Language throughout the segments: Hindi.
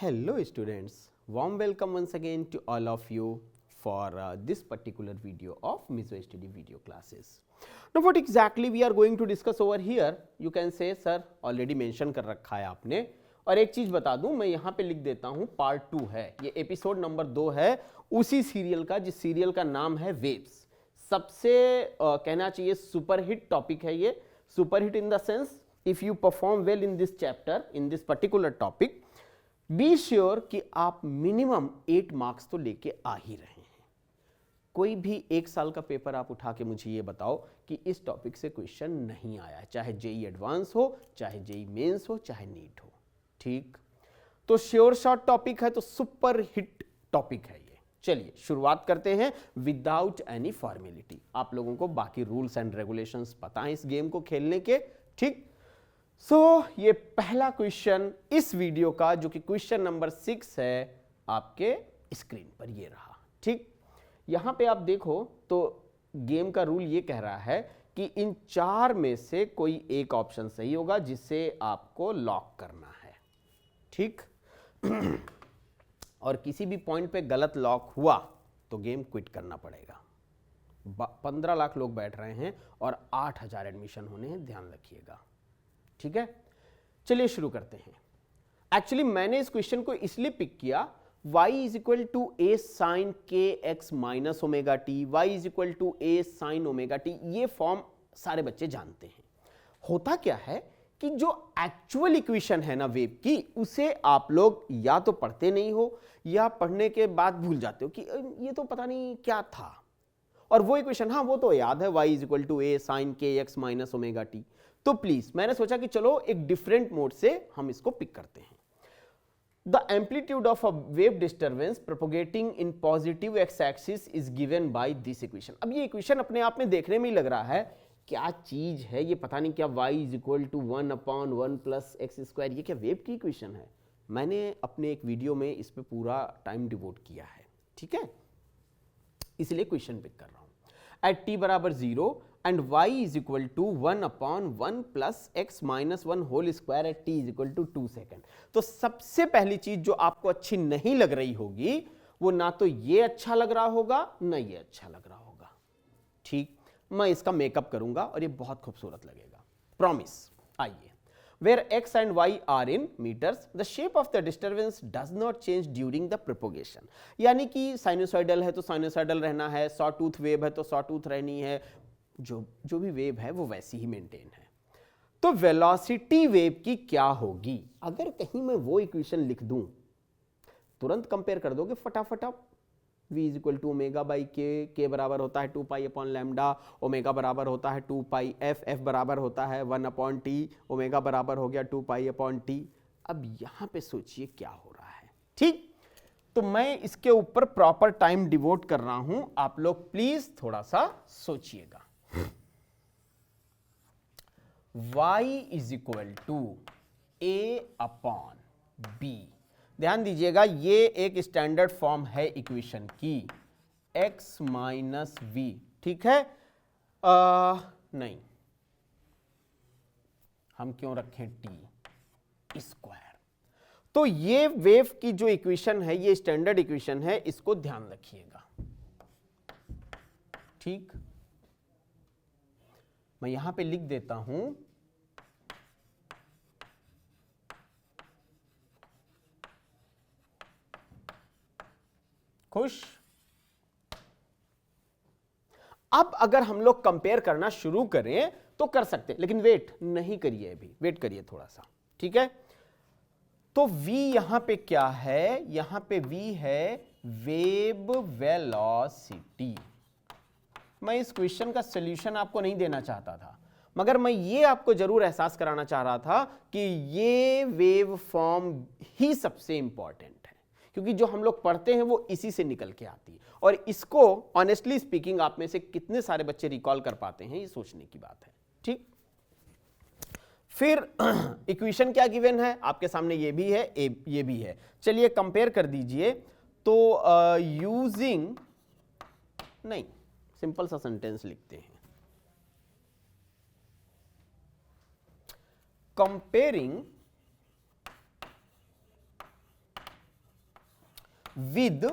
Hello students, warm welcome once again to all of you for this particular video of Mizo Study video classes. Now what exactly we are going to discuss over here, you can say sir already mention कर रखा है आपने, और एक चीज बता दूं मैं यहाँ पे लिख देता हूँ पार्ट 2 है, ये एपिसोड नंबर 2 है उसी सीरियल का जिस सीरियल का नाम है वेव्स। सबसे कहना चाहिए सुपरहिट टॉपिक है ये, superhit in the sense if you perform well in this chapter in this particular topic, be sure कि आप मिनिमम 8 मार्क्स तो लेके आ ही रहे हैं। कोई भी एक साल का पेपर आप उठा के मुझे ये बताओ कि इस टॉपिक से क्वेश्चन नहीं आया, चाहे जेई एडवांस हो, चाहे जेई मेंस हो, चाहे नीट हो। ठीक, तो श्योर शॉर्ट टॉपिक है, तो सुपर हिट टॉपिक है ये। चलिए शुरुआत करते हैं विदाउट एनी फॉर्मेलिटी। आप लोगों को बाकी रूल्स एंड रेगुलेशंस पता है इस गेम को खेलने के। ठीक, ये पहला क्वेश्चन इस वीडियो का जो कि क्वेश्चन नंबर 6 है आपके स्क्रीन पर ये रहा। ठीक, यहां पे आप देखो तो गेम का रूल ये कह रहा है कि इन 4 में से कोई एक ऑप्शन सही होगा जिसे आपको लॉक करना है। ठीक और किसी भी पॉइंट पे गलत लॉक हुआ तो गेम क्विट करना पड़ेगा। 15 लाख लोग बैठ रहे हैं और 8000 एडमिशन होने हैं, ध्यान रखिएगा। ठीक है, चलिए शुरू करते हैं। एक्चुअली मैंने इस क्वेश्चन को इसलिए पिक किया, y is equal to A sine के x minus omega t, y is equal to A sine omega t, ये फॉर्म सारे बच्चे जानते हैं। होता क्या है कि जो एक्चुअल इक्वेशन है ना वेव की, उसे आप लोग या तो पढ़ते नहीं हो या पढ़ने के बाद भूल जाते हो कि ये तो पता नहीं क्या था, और वो इक्वेशन हाँ वो तो याद है, y is equal to A sine के एक्स माइनस ओमेगा टी। तो प्लीज मैंने सोचा कि चलो एक डिफरेंट मोड से हम इसको पिक करते हैं। The amplitude of a wave disturbance propagating in positive x axis is given by this equation. अब ये इक्वेशन अपने आप में देखने में ही लग रहा है क्या चीज है ये, पता नहीं क्या, y is equal to 1/1 plus x square, ये क्या वेव की इक्वेशन है? मैंने अपने एक वीडियो में इस पे पूरा टाइम डिवोट किया है। ठीक है, इसलिए क्वेश्चन पिक कर रहा हूं। एट t बराबर 0 and y is equal to 1/1 plus x minus 1 whole square at t is equal to 2 second. तो सबसे पहली चीज जो आपको अच्छी नहीं लग रही होगी वो ना तो ये अच्छा लग रहा होगा ना ये अच्छा लग रहा होगा। ठीक, मैं इसका मेकअप करूंगा और ये बहुत खूबसूरत लगेगा, प्रॉमिस। आइए, where x and y are in meters, the shape of the disturbance does not change during the propagation। यानी कि साइनोसॉइडल है तो साइनोसॉइडल रहना है, सॉ टूथ वेव है तो सॉ टूथ रहनी है, जो भी वेव है वो वैसी ही मेंटेन है। तो वेलोसिटी वेव की क्या होगी? अगर कहीं मैं वो इक्वेशन लिख दूं, तुरंत कंपेयर कर दोगे फटाफट आप। v is equal to omega by k बराबर होता है 2 पाई अपॉन लैम्डा, ओमेगा बराबर होता है 2 पाई एफ, एफ बराबर होता है 1 अपॉन टी, ओमेगा बराबर हो गया 2 पाई अपॉन टी। अब यहां पे सोचिए क्या हो रहा है। ठीक, तो मैं इसके ऊपर प्रॉपर टाइम डिवोट कर रहा हूं, आप लोग प्लीज थोड़ा सा सोचिएगा। y is equal to a upon b, ध्यान दीजिएगा ये एक स्टैंडर्ड फॉर्म है इक्वेशन की, x माइनस वी। ठीक है, नहीं, हम क्यों रखें t स्क्वायर। तो ये वेव की जो इक्वेशन है ये स्टैंडर्ड इक्वेशन है, इसको ध्यान रखिएगा। ठीक, मैं यहां पे लिख देता हूं खुश। अब अगर हम लोग कंपेयर करना शुरू करें तो कर सकते हैं, लेकिन वेट नहीं करिए, अभी वेट करिए थोड़ा सा। ठीक है, तो v यहां पे क्या है? यहां पे v है वेव वेलोसिटी। मैं इस क्वेश्चन का सॉल्यूशन आपको नहीं देना चाहता था, मगर मैं ये आपको जरूर एहसास कराना चाह रहा था कि ये वेव फॉर्म ही सबसे इंपॉर्टेंट है, क्योंकि जो हम लोग पढ़ते हैं वो इसी से निकल के आती है। और इसको ऑनेस्टली स्पीकिंग आप में से कितने सारे बच्चे रिकॉल कर पाते हैं, ये सोचने की बात है। ठीक, फिर इक्वेशन क्या गिवन है आपके सामने, ये भी है ये भी है। चलिए कंपेयर कर दीजिए। तो यूजिंग, नहीं, सिंपल सा सेंटेंस लिखते हैं, कंपेयरिंग विद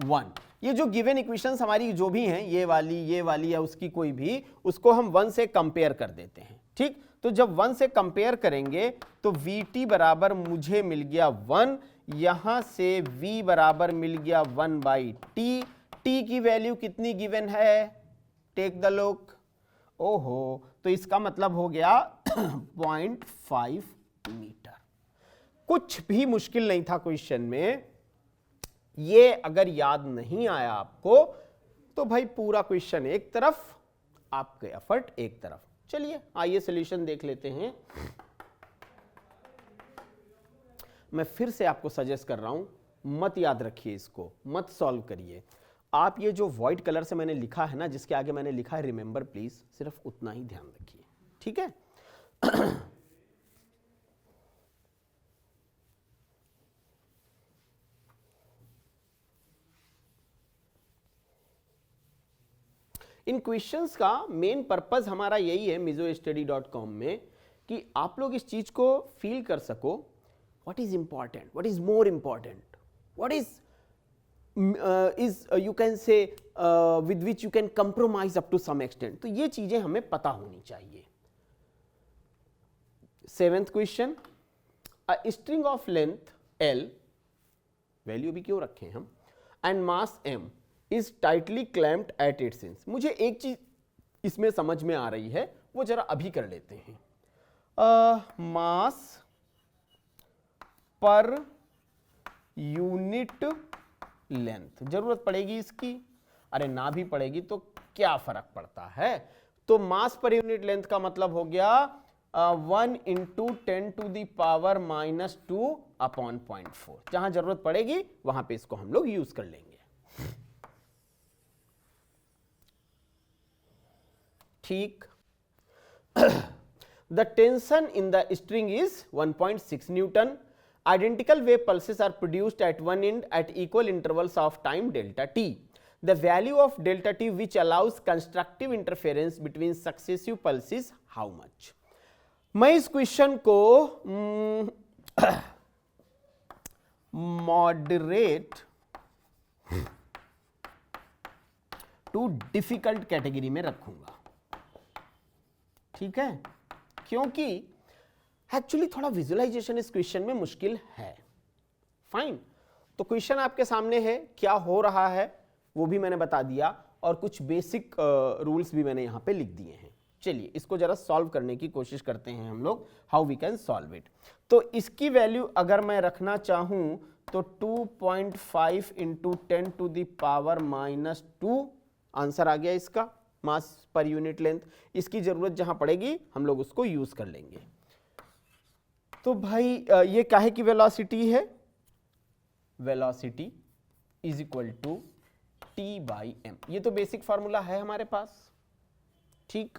1। ये जो गिवन इक्वेशंस हमारी जो भी हैं, ये वाली या उसकी कोई भी, उसको हम 1 से कंपेयर कर देते हैं। ठीक, तो जब 1 से कंपेयर करेंगे तो Vt बराबर मुझे मिल गया 1, यहां से V बराबर मिल गया 1/t। t की वैल्यू कितनी गिवन है, टेक द लुक। ओहो, तो इसका मतलब हो गया 0.5 मीटर। कुछ भी मुश्किल नहीं था क्वेश्चन में। ये अगर याद नहीं आया आपको तो भाई पूरा क्वेश्चन एक तरफ, आपके एफर्ट एक तरफ। चलिए आइए सॉल्यूशन देख लेते हैं। मैं फिर से आपको सजेस्ट कर रहा हूं, मत याद रखिए इसको, मत सॉल्व करिए। आप ये जो व्हाइट कलर से मैंने लिखा है ना, जिसके आगे मैंने लिखा है रिमेंबर प्लीज, सिर्फ उतना ही ध्यान रखिए, ठीक है। इन क्वेश्चंस का मेन पर्पस हमारा यही है mizostudy.com में, कि आप लोग इस चीज को फील कर सको, what is important, what is more important, what is you can say with which you can compromise up to some extent। तो ये चीजें हमें पता होनी चाहिए। 7th question, a string of length L, value भी क्यों रखें हम, and mass M is tightly clamped at its ends। मुझे एक चीज इसमें समझ में आ रही है, वो जरा अभी कर लेते हैं। मास पर यूनिट लेंथ, जरूरत पड़ेगी इसकी, अरे ना भी पड़ेगी तो क्या फर्क पड़ता है। तो मास पर यूनिट लेंथ का मतलब हो गया 1 × 10⁻⁻² अपॉन 0.4। जहां जरूरत पड़ेगी वहां पे इसको हम लोग यूज कर लेंगे। ठीक, the tension in the string is 1.6 Newton. Identical wave pulses are produced at one end at equal intervals of time delta t. The value of delta t which allows constructive interference between successive pulses how much? मैं इस क्वेश्चन को मॉडरेट टू डिफिकल्ट कैटेगरी में रखूंगा, ठीक है, क्योंकि एक्चुअली थोड़ा विजुअलाइजेशन इस क्वेश्चन में मुश्किल है। फाइन, तो क्वेश्चन आपके सामने है, क्या हो रहा है वो भी मैंने बता दिया, और कुछ बेसिक रूल्स भी मैंने यहां पे लिख दिए हैं। चलिए इसको जरा सॉल्व करने की कोशिश करते हैं हम लोग, how we can solve it. तो इसकी वैल्यू अगर मैं रखना चाहूं तो 2.5 × 10⁻⁻², आंसर आ गया इसका, मास पर यूनिट लेंथ। इसकी जरूरत जहां पड़ेगी हम लोग उसको यूज कर लेंगे। तो भाई ये काहे की वेलोसिटी है, velocity is equal to T/m। ये तो बेसिक फार्मूला है हमारे पास, ठीक,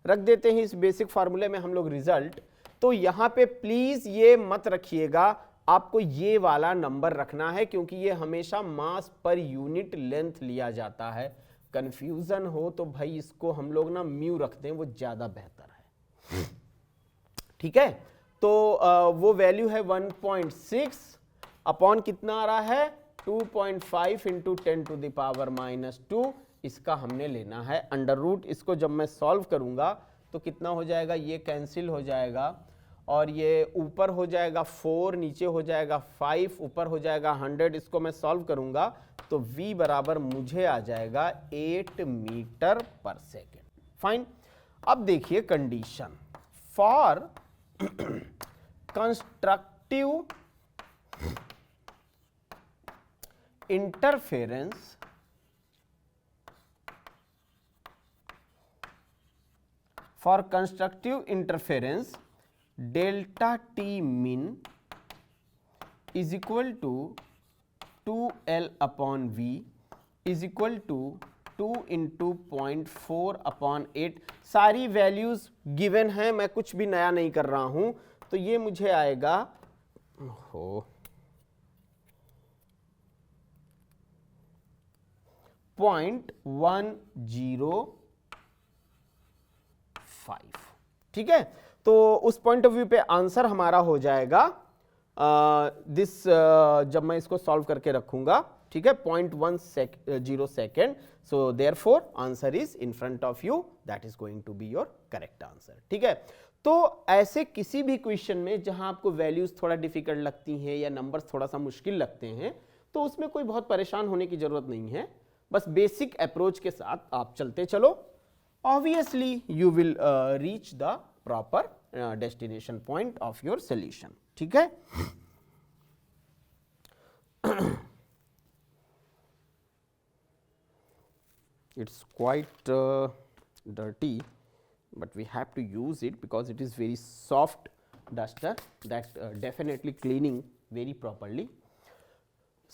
रख देते हैं इस बेसिक फार्मूले में हम लोग रिजल्ट। तो यहां पे प्लीज ये मत रखिएगा, आपको ये वाला नंबर रखना है, क्योंकि ये हमेशा मास पर यूनिट लेंथ लिया जाता है। कंफ्यूजन हो तो भाई इसको हम लोग ना म्यू रखते हैं, वो ज्यादा बेहतर है, ठीक है। तो वो वैल्यू है 1.6 अपॉन कितना आ रहा है, 2.5 × 10⁻⁻²। इसका हमने लेना है अंडर रूट। इसको जब मैं सॉल्व करूंगा तो कितना हो जाएगा, ये कैंसिल हो जाएगा, और ये ऊपर हो जाएगा 4, नीचे हो जाएगा 5, ऊपर हो जाएगा 100। इसको मैं सॉल्व करूंगा तो v बराबर मुझे आ जाएगा 8 मीटर पर सेकेंड। फाइन, अब देखिए condition, for constructive interference delta t min is equal to 2L upon V is equal to 2 × 0.4/8। सारी वैल्यूज गिवन है, मैं कुछ भी नया नहीं कर रहा हूं। तो ये मुझे आएगा 0.105, ठीक है। तो उस पॉइंट ऑफ व्यू पे आंसर हमारा हो जाएगा दिस जब मैं इसको सॉल्व करके रखूंगा, ठीक है, 0.10 second, so therefore answer is in front of you, that is going to be your correct answer. ठीक है, तो ऐसे किसी भी क्वेश्चन में जहां आपको वैल्यूज थोड़ा डिफिकल्ट लगती हैं या नंबर्स थोड़ा सा मुश्किल लगते हैं, तो उसमें कोई बहुत परेशान होने की जरूरत नहीं है, बस बेसिक अप्रोच के साथ आप चलते चलो, obviously you will reach the proper destination point of your solution. ठीक है, it's quite dirty, but we have to use it because it is very soft duster that definitely cleaning very properly.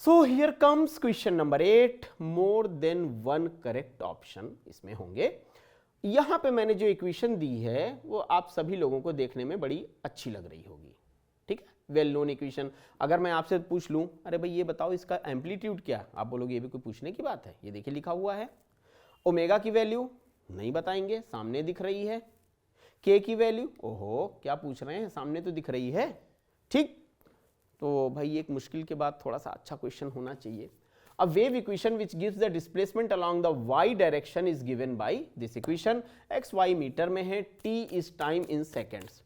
So here comes question number 8, more than one correct option इसमें होंगे। यहाँ पे मैंने जो इक्वेशन दी है वो आप सभी लोगों को देखने में बड़ी अच्छी लग रही होगी। ठीक है, वेल नोन इक्वेशन। अगर मैं आपसे पूछ लूँ, अरे भाई ये बताओ इसका एम्पलीट्यूड क्या, आप बोलोगे ये भी कोई पूछने की बात है, ये देखिए लिखा हुआ है। ओमेगा की वैल्यू नहीं बताएंगे, सामने दिख रही है। के की वैल्यू, ओहो क्या पूछ रहे हैं, सामने तो दिख रही है। ठीक, तो भाई एक मुश्किल के बाद थोड़ा सा अच्छा क्वेश्चन होना चाहिए। A wave equation which gives the displacement along the y direction is given by this equation, x y metre में है, t is time in seconds।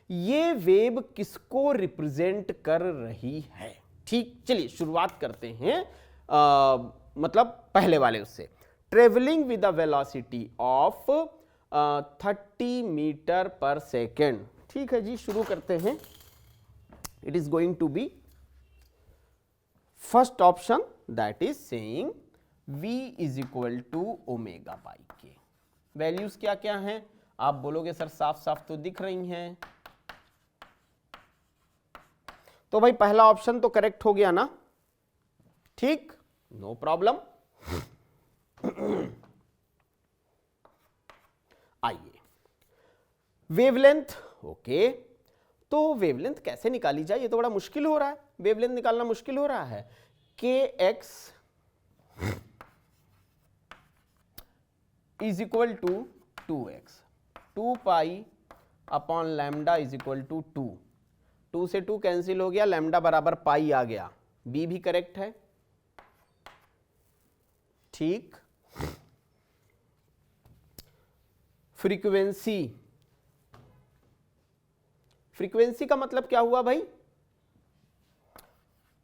ये वेव किसको रिप्रेजेंट कर रही है? ठीक, चलिए शुरुआत करते हैं मतलब पहले वाले उससे। Travelling with the velocity of 30 metre per second. ठीक है जी, शुरू करते हैं। It is going to be first option, that is saying v is equal to omega by k. Values क्या क्या हैं आप बोलोगे सर साफ साफ तो दिख रही हैं, तो भाई पहला ऑप्शन तो करेक्ट हो गया ना। ठीक, नो प्रॉब्लम। आइए वेवलेंथ, ओके, तो वेवलेंथ कैसे निकाली जाए, ये तो बड़ा मुश्किल हो रहा है, वेवलेंथ निकालना मुश्किल हो रहा है। K x is equal to 2x, 2 pi upon lambda is equal to 2, 2 से 2 कैंसिल हो गया, लैम्डा बराबर पाई आ गया, बी भी करेक्ट है। ठीक, फ्रीक्वेंसी, फ्रीक्वेंसी का मतलब क्या हुआ भाई,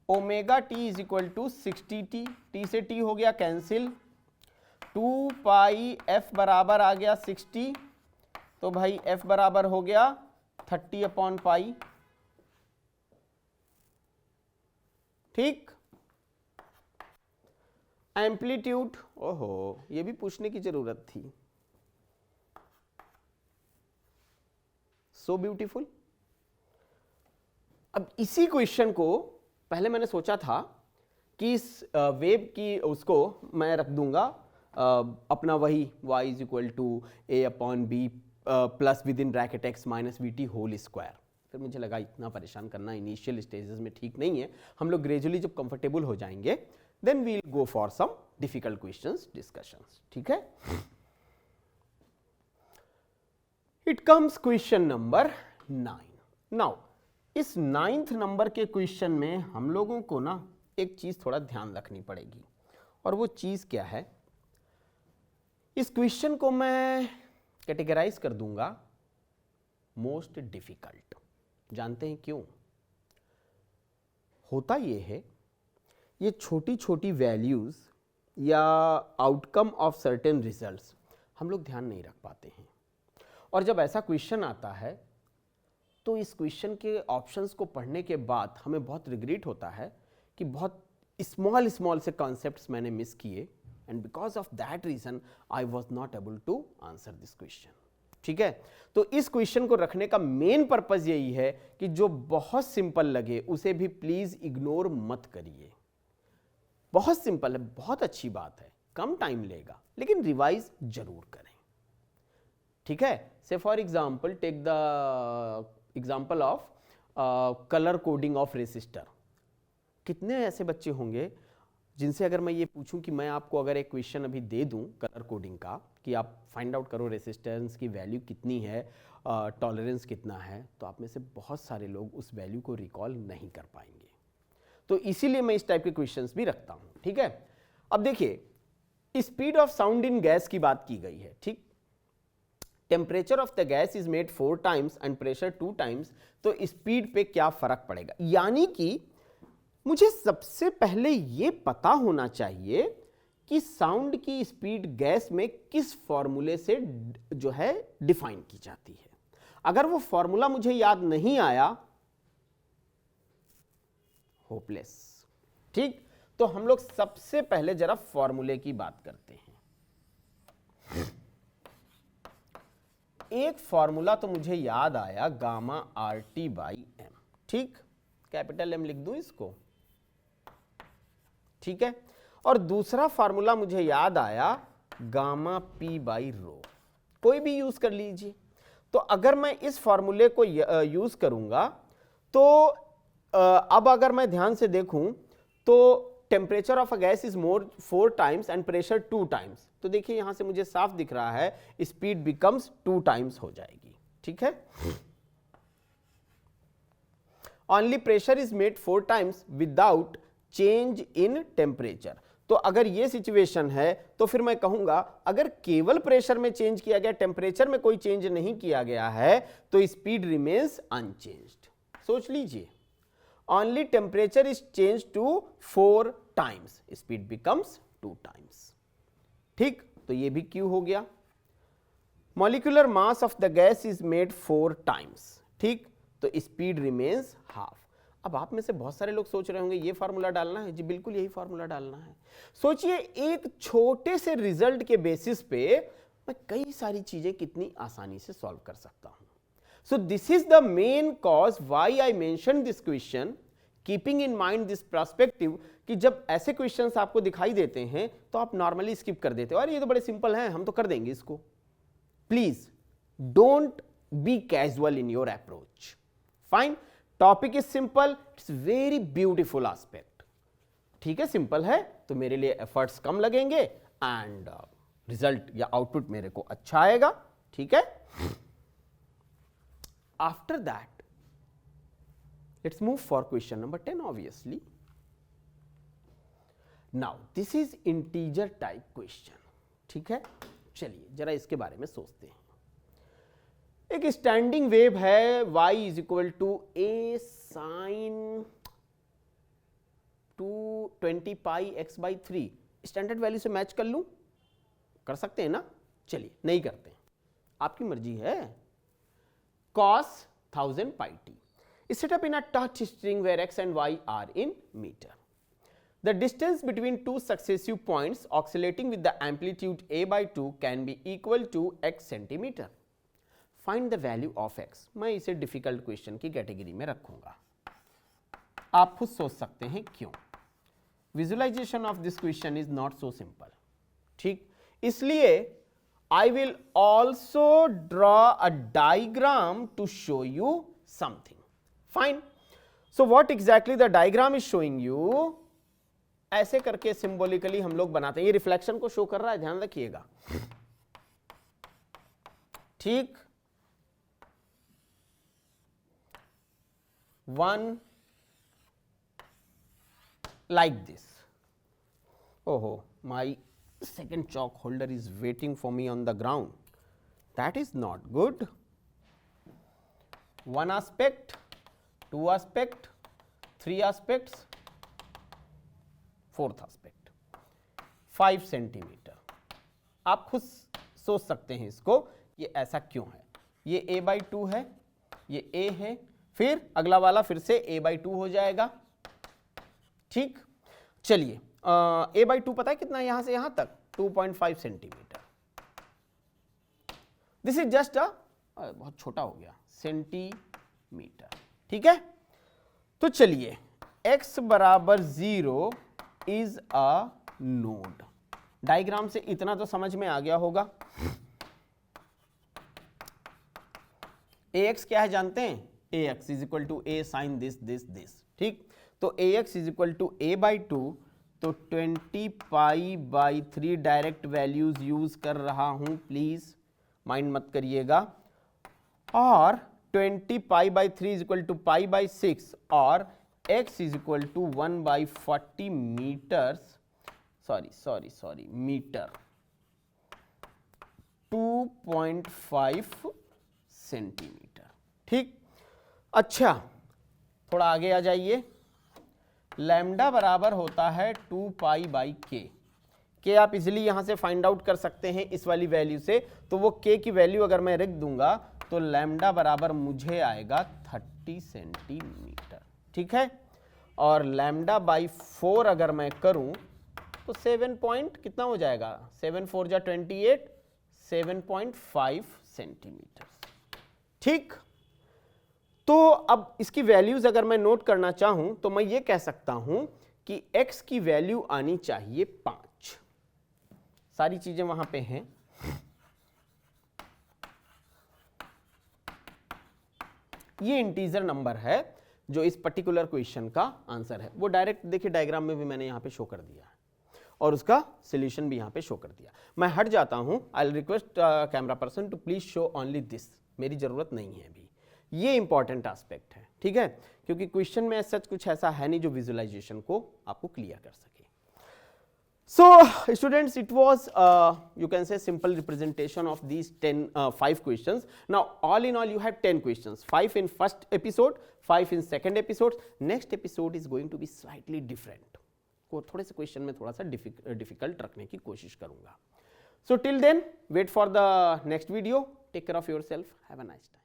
omega t is equal to 60t, t से टी हो गया कैंसिल, 2 पाई एफ बराबर आ गया 60, तो भाई एफ बराबर हो गया 30 अपॉन पाई। ठीक, एम्पलीट्यूड, ओहो ये भी पूछने की जरूरत थी, सो ब्यूटीफुल। अब इसी क्वेश्चन को पहले मैंने सोचा था कि इस वेव की उसको मैं रख दूंगा अपना वही y is equal to A upon B plus with in bracket x minus v t whole square. फिर मुझे लगा इतना परेशान करना इनिशियल स्टेजेस में ठीक नहीं है, हम लोग ग्रेजुअली जब कंफर्टेबल हो जाएंगे then we will go for some difficult questions discussions. ठीक है, it comes question number 9। Now इस 9th नंबर के क्वेश्चन में हम लोगों को ना एक चीज थोड़ा ध्यान रखनी पड़ेगी, और वो चीज क्या है, इस क्वेश्चन को मैं कैटेगराइज कर दूंगा मोस्ट डिफिकल्ट। जानते हैं क्यों? होता ये है, ये छोटी छोटी वैल्यूज या आउटकम ऑफ सर्टेन रिजल्ट्स हम लोग ध्यान नहीं रख पाते हैं, और जब ऐसा क्वेश्चन आता है तो इस क्वेश्चन के ऑप्शंस को पढ़ने के बाद हमें बहुत रिग्रेट होता है कि बहुत स्मॉल स्मॉल से कॉन्सेप्ट्स मैंने मिस किए, and because of that reason I was not able to answer this question. ठीक है, तो इस क्वेश्चन को रखने का मेन पर्पज यही है कि जो बहुत सिंपल लगे उसे भी प्लीज इग्नोर मत करिए। बहुत सिंपल है, बहुत अच्छी बात है, कम टाइम लेगा, लेकिन रिवाइज जरूर करें। ठीक है, say for example take the example of colour coding of resistor. कितने ऐसे बच्चे होंगे जिनसे अगर मैं ये पूछूं कि मैं आपको अगर एक क्वेश्चन अभी दे दूं कलर कोडिंग का कि आप फाइंड आउट करो रेसिस्टेंस की वैल्यू कितनी है, टॉलरेंस कितना है, तो आप में से बहुत सारे लोग उस वैल्यू को रिकॉल नहीं कर पाएंगे। तो इसीलिए मैं इस टाइप के क्वेश्चंस भी रखता हूं, ठीक है। अब देखिए speed of sound in gas की बात की गई है, ठीक। Temperature of the gas is made 4 times and pressure 2 times, तो स्पीड पे क्या फर्क पड़ेगा, यानी कि मुझे सबसे पहले ये पता होना चाहिए कि साउंड की स्पीड गैस में किस फॉर्मूले से जो है डिफाइन की जाती है। अगर वो फॉर्मूला मुझे याद नहीं आया, होपलेस, ठीक। तो हम लोग सबसे पहले जरा फॉर्मूले की बात करते हैं। एक फॉर्मूला तो मुझे याद आया, gamma R T by M, ठीक। कैपिटल एम लिख दूं इसको, ठीक है। और दूसरा फॉर्मूला मुझे याद आया, गामा पी बाई रो, कोई भी यूज कर लीजिए। तो अगर मैं इस फॉर्मूले को यूज करूंगा तो अब अगर मैं ध्यान से देखूं तो temperature of a gas is more 4 times and pressure 2 times, तो देखिए यहां से मुझे साफ दिख रहा है स्पीड बिकम्स 2 टाइम्स हो जाएगी, ठीक है। Only pressure is made 4 times without change in temperature, तो अगर ये सिचुएशन है तो फिर मैं कहूंगा अगर केवल प्रेशर में चेंज किया गया, टेम्परेचर में कोई चेंज नहीं किया गया है, तो स्पीड रिमेन्स अनचेंज्ड। सोच लीजिए, only temperature is change to 4 times, speed becomes 2 times, ठीक। तो ये भी क्यू हो गया। Molecular mass of the gas is made 4 times, ठीक, तो स्पीड रिमेन्स हाफ। अब आप में से बहुत सारे लोग सोच रहे होंगे ये फार्मूला डालना है, जी बिल्कुल यही फार्मूला डालना है। सोचिए एक छोटे से रिजल्ट के बेसिस पे मैं कई सारी चीजें कितनी आसानी से सॉल्व कर सकता हूं। So this is the main cause why I mention this question, keeping in mind this perspective, कि जब ऐसे क्वेश्चंस आपको दिखाई देते हैं तो आप नॉर्मली स्किप कर देते हो, अरे ये तो बड़े सिंपल हैं, हम तो कर देंगे इसको। Please don't be casual in your approach, fine. Topic is simple, it's very beautiful aspect, ठीक है। सिंपल है तो मेरे लिए एफर्ट्स कम लगेंगे एंड रिजल्ट या आउटपुट मेरे को अच्छा आएगा, ठीक है। After that let's move for question number 10 obviously. Now this is integer type question, ठीक है। चलिए जरा इसके बारे में सोचते हैं। एक स्टैंडिंग वेव है, y is equal to A sine 220 pi x by 3, standard value से मैच कर लूं, कर सकते हैं ना। चलिए नहीं करते हैं, आपकी मर्जी है। cos 1000 pi t is set up in a touch string where x and y are in meter. The distance between two successive points oscillating with the amplitude a by 2 can be equal to x centimeter. Find the value of x. मैं इसे डिफिकल्ट क्वेश्चन की कैटेगरी में रखूंगा, आप खुद सोच सकते हैं क्यों। Visualization of this question is not so simple, ठीक। इसलिए I will also draw a diagram to show you something. Fine. So what exactly the diagram is showing you? ऐसे करके सिंबॉलिकली हम लोग बनाते हैं। ये रिफ्लेक्शन को शो कर रहा है, ध्यान रखिएगा, ठीक। One like this. Oh, my second chalk holder is waiting for me on the ground. That is not good. One aspect, two aspect, three aspects, fourth aspect, 5 centimetre. आप खुद सोच सकते हैं इसको, ये ऐसा क्यों है। ये a by 2 है, ये a है, फिर अगला वाला फिर से a by 2 हो जाएगा, ठीक। चलिए a by 2 पता है कितना है, यहां से यहां तक 2.5 सेंटीमीटर। दिस इज जस्ट बहुत छोटा हो गया, सेंटीमीटर, ठीक है। तो चलिए x बराबर 0 इज अ नोड। डायग्राम से इतना तो समझ में आ गया होगा। ax क्या है जानते हैं, ax is equal to a sine this this this, ठीक। तो ax is equal to a by 2 तो 20 pi by 3 direct values use कर रहा हूं, प्लीज माइंड मत करिएगा। और 20 pi by 3 is equal to pi by 6 और x is equal to 1/40 metres, sorry metre, 2.5 centimetre. ठीक, अच्छा थोड़ा आगे आ जाइए। लैम्डा बराबर होता है 2 पाई बाई के आप इजिली यहां से फाइंड आउट कर सकते हैं इस वाली वैल्यू से। तो वो के की वैल्यू अगर मैं रख दूंगा तो लैम्डा बराबर मुझे आएगा 30 सेंटीमीटर। ठीक है, और लैम्डा बाई 4 अगर मैं करूं तो 7 पॉइंट कितना हो जाएगा, 7 4 जा 28, 7.5 सेंटीमीटर। ठीक, तो अब इसकी वैल्यूज अगर मैं नोट करना चाहूं तो मैं ये कह सकता हूं कि x की वैल्यू आनी चाहिए 5। सारी चीजें वहां पे हैं। ये इंटीजर नंबर है जो इस पर्टिकुलर क्वेश्चन का आंसर है। वो डायरेक्ट देखिए डायग्राम में भी मैंने यहां पे शो कर दिया है और उसका सॉल्यूशन भी यहां पे शो कर दिया। मैं हट जाता हूं, I will request camera person to please show only this, मेरी जरूरत नहीं है अभी। ये इंपॉर्टेंट एस्पेक्ट है, ठीक है, क्योंकि क्वेश्चन में सच कुछ ऐसा है नहीं जो विजुअलाइजेशन को आपको क्लियर कर सके। So students, it was you can say simple representation of these 5 questions. Now all in all you have 10 questions, 5 in first episode, 5 in second episode. Next episode is going to be slightly different. को थोड़े से क्वेश्चन में थोड़ा सा डिफिकल्ट रखने की कोशिश करूंगा. So till then wait for the next video. Take care of yourself. Have a nice time.